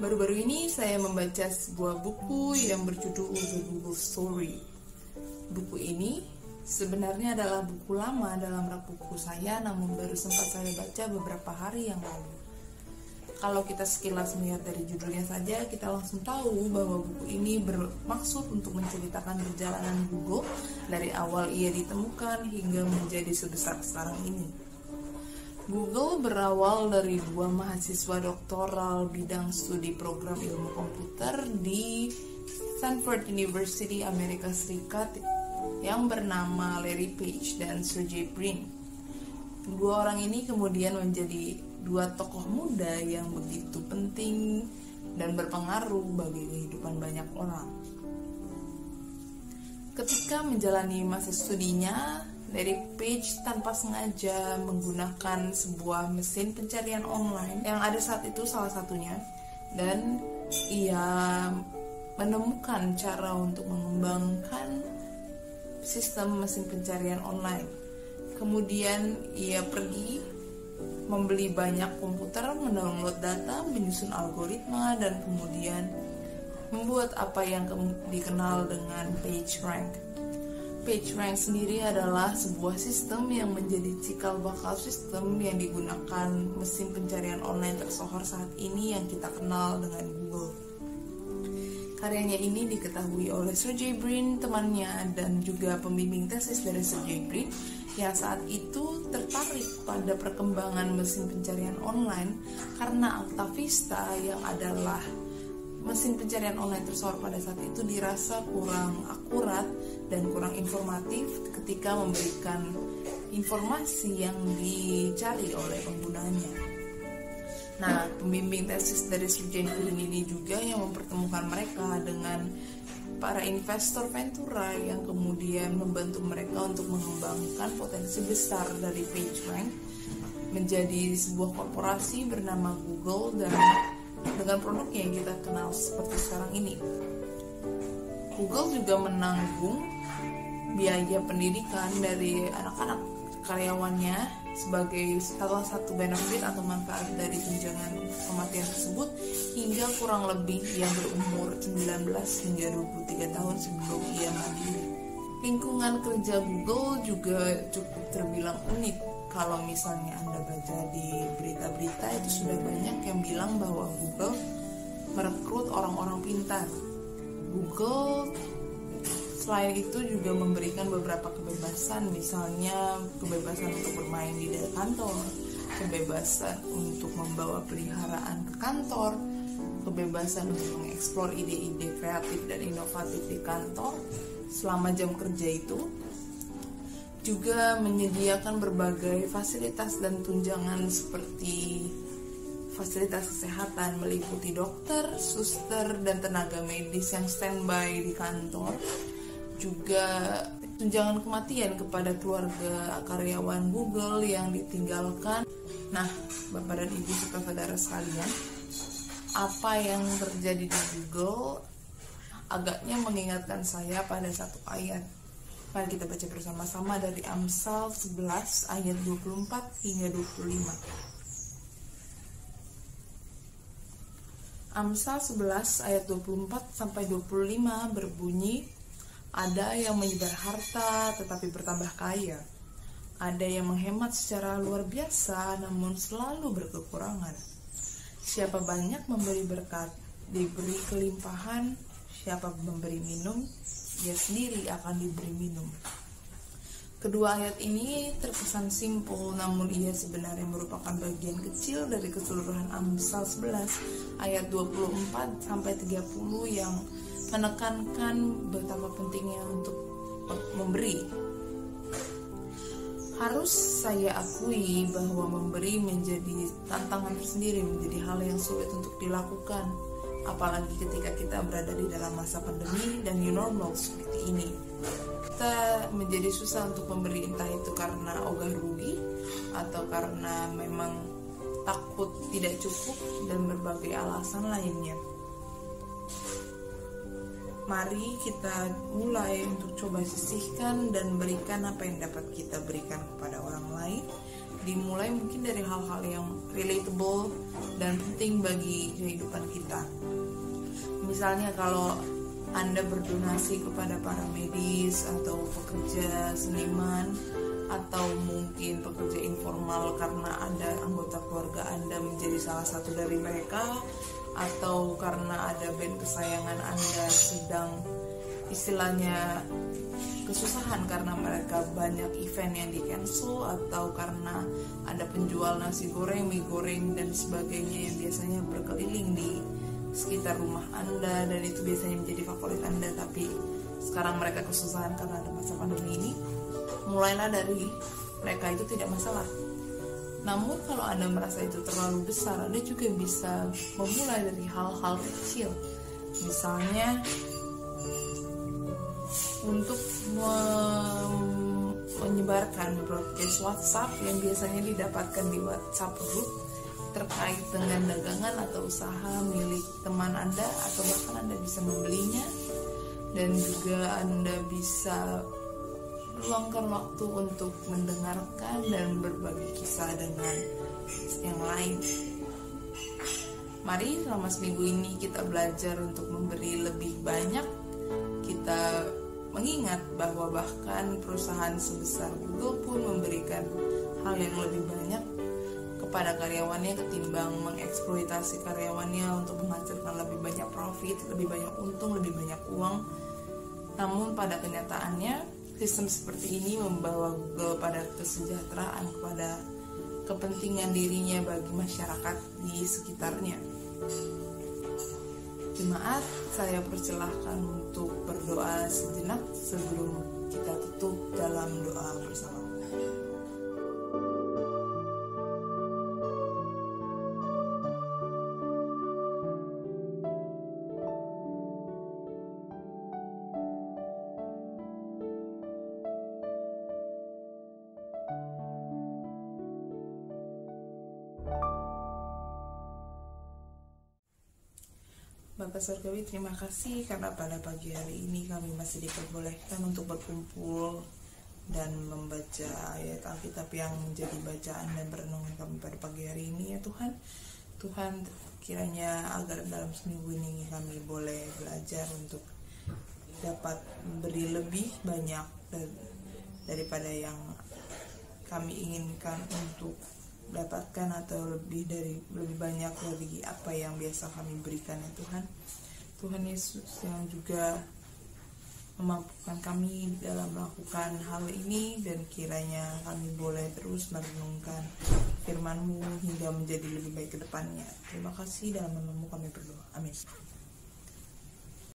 Baru-baru ini saya membaca sebuah buku yang berjudul The Google Story. Buku ini sebenarnya adalah buku lama dalam rak buku saya, namun baru sempat saya baca beberapa hari yang lalu. Kalau kita sekilas melihat dari judulnya saja, kita langsung tahu bahwa buku ini bermaksud untuk menceritakan perjalanan Google dari awal ia ditemukan hingga menjadi sebesar sekarang ini. Google berawal dari dua mahasiswa doktoral bidang studi program ilmu komputer di Stanford University, Amerika Serikat, yang bernama Larry Page dan Sergey Brin. Dua orang ini kemudian menjadi dua tokoh muda yang begitu penting dan berpengaruh bagi kehidupan banyak orang. Ketika menjalani masa studinya, Larry Page tanpa sengaja menggunakan sebuah mesin pencarian online yang ada saat itu salah satunya, dan ia menemukan cara untuk mengembangkan sistem mesin pencarian online. Kemudian ia pergi membeli banyak komputer, mendownload data, menyusun algoritma, dan kemudian membuat apa yang dikenal dengan PageRank. PageRank sendiri adalah sebuah sistem yang menjadi cikal bakal sistem yang digunakan mesin pencarian online tersohor saat ini yang kita kenal dengan Google. Karyanya ini diketahui oleh Sergey Brin, temannya, dan juga pembimbing tesis dari Sergey Brin yang saat itu tertarik pada perkembangan mesin pencarian online karena AltaVista yang adalah mesin pencarian online tersohor pada saat itu dirasa kurang akurat dan kurang informatif ketika memberikan informasi yang dicari oleh penggunanya. Nah, pembimbing tesis dari Sergey Brin ini juga yang mempertemukan mereka dengan para investor Ventura yang kemudian membantu mereka untuk mengembangkan potensi besar dari PageRank menjadi sebuah korporasi bernama Google dan dengan produknya yang kita kenal seperti sekarang ini. Google juga menanggung biaya pendidikan dari anak-anak karyawannya sebagai salah satu benefit atau manfaat dari tunjangan kematian tersebut hingga kurang lebih yang berumur 19 hingga 23 tahun sebelum ia mandiri. Lingkungan kerja Google juga cukup terbilang unik. Kalau misalnya Anda baca di berita-berita, itu sudah banyak yang bilang bahwa Google merekrut orang-orang pintar. Google selain itu juga memberikan beberapa kebebasan, misalnya kebebasan untuk bermain di kantor, kebebasan untuk membawa peliharaan ke kantor, kebebasan untuk mengeksplor ide-ide kreatif dan inovatif di kantor selama jam kerja itu. Juga menyediakan berbagai fasilitas dan tunjangan seperti fasilitas kesehatan meliputi dokter, suster, dan tenaga medis yang standby di kantor. Juga tunjangan kematian kepada keluarga karyawan Google yang ditinggalkan. Nah, Bapak dan Ibu serta saudara sekalian, apa yang terjadi di Google agaknya mengingatkan saya pada satu ayat. Mari kita baca bersama-sama dari Amsal 11 ayat 24 hingga 25. Amsal 11 ayat 24 sampai 25 berbunyi, ada yang menyebar harta tetapi bertambah kaya. Ada yang menghemat secara luar biasa namun selalu berkekurangan. Siapa banyak memberi berkat, diberi kelimpahan. Siapa memberi minum, dia sendiri akan diberi minum. Kedua ayat ini terkesan simpel, namun ia sebenarnya merupakan bagian kecil dari keseluruhan Amsal 11 ayat 24 sampai 30 yang menekankan betapa pentingnya untuk memberi. Harus saya akui bahwa memberi menjadi tantangan tersendiri, menjadi hal yang sulit untuk dilakukan, apalagi ketika kita berada di dalam masa pandemi dan new normal seperti ini. Kita menjadi susah untuk memberi, entah itu karena ogah rugi atau karena memang takut tidak cukup dan berbagai alasan lainnya. Mari kita mulai untuk coba sisihkan dan berikan apa yang dapat kita berikan kepada orang lain dimulai mungkin dari hal-hal yang relatable dan penting bagi kehidupan kita. Misalnya kalau Anda berdonasi kepada para medis atau pekerja seniman, atau mungkin pekerja informal karena ada anggota keluarga Anda menjadi salah satu dari mereka, atau karena ada band kesayangan Anda sedang istilahnya kesusahan karena mereka banyak event yang di cancel, atau karena ada penjual nasi goreng, mie goreng dan sebagainya yang biasanya berkeliling di sekitar rumah Anda dan itu biasanya menjadi favorit Anda, tapi sekarang mereka kesusahan karena ada masa pandemi ini. Mulailah dari mereka, itu tidak masalah. Namun kalau Anda merasa itu terlalu besar, Anda juga bisa memulai dari hal-hal kecil. Misalnya untuk menyebarkan broadcast WhatsApp yang biasanya didapatkan di WhatsApp group terkait dengan dagangan atau usaha milik teman Anda, atau bahkan Anda bisa membelinya, dan juga Anda bisa luangkan waktu untuk mendengarkan dan berbagi kisah dengan yang lain. Mari selama seminggu ini kita belajar untuk memberi lebih banyak. Kita mengingat bahwa bahkan perusahaan sebesar Google pun memberikan hal yang lebih banyak kepada karyawannya ketimbang mengeksploitasi karyawannya untuk menghasilkan lebih banyak profit, lebih banyak untung, lebih banyak uang. Namun pada kenyataannya sistem seperti ini membawa Google pada kesejahteraan, kepada kepentingan dirinya bagi masyarakat di sekitarnya. Jemaat, saya persilahkan untuk berdoa sejenak sebelum kita tutup dalam doa bersama. Bapak Surgawi, terima kasih karena pada pagi hari ini kami masih diperbolehkan untuk berkumpul dan membaca ayat Alkitab yang menjadi bacaan dan perenungan kami pada pagi hari ini, ya Tuhan. Tuhan, kiranya agar dalam seminggu ini kami boleh belajar untuk dapat memberi lebih banyak daripada yang kami inginkan untuk dapatkan, atau lebih banyak dari apa yang biasa kami berikan, ya Tuhan. Tuhan Yesus yang juga memampukan kami dalam melakukan hal ini, dan kiranya kami boleh terus merenungkan firman-Mu hingga menjadi lebih baik ke depannya. Terima kasih, dalam nama-Mu kami berdoa. Amin.